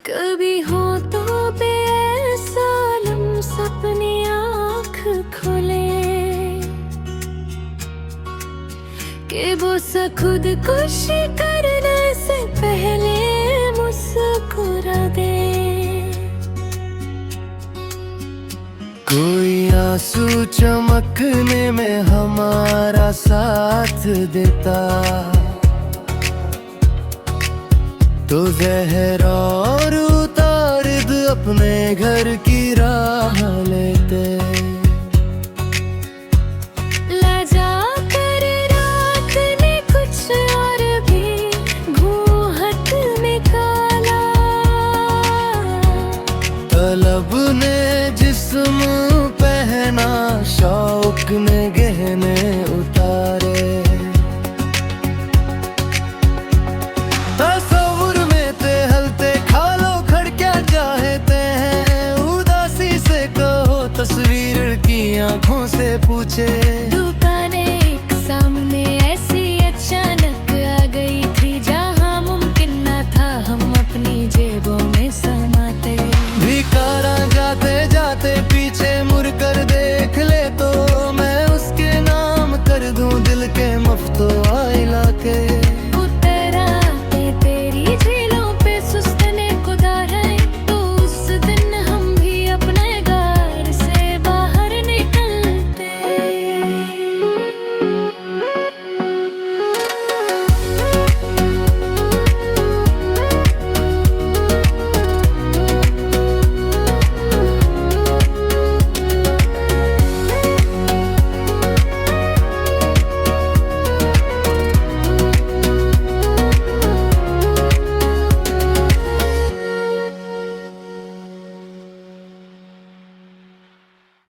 कभी हो तो बेसालम सपनी आँख खोले कि वो खुदकुशी करने से पहले मुस्कुरा दे। कोई आंसू चमकने में हमारा साथ देता तो ज़हर और उतारिद अपने घर की राह लेते। लजा कर रात ने कुछ और भी घूंघट निकाला, तलब ने जिस्म पहना, शौक ने गहने उतारे। तस्वुर में ते हलते खालो खड़क्या चाहते हैं, उदासी से कहो तस्वीर की आंखों से पूछे।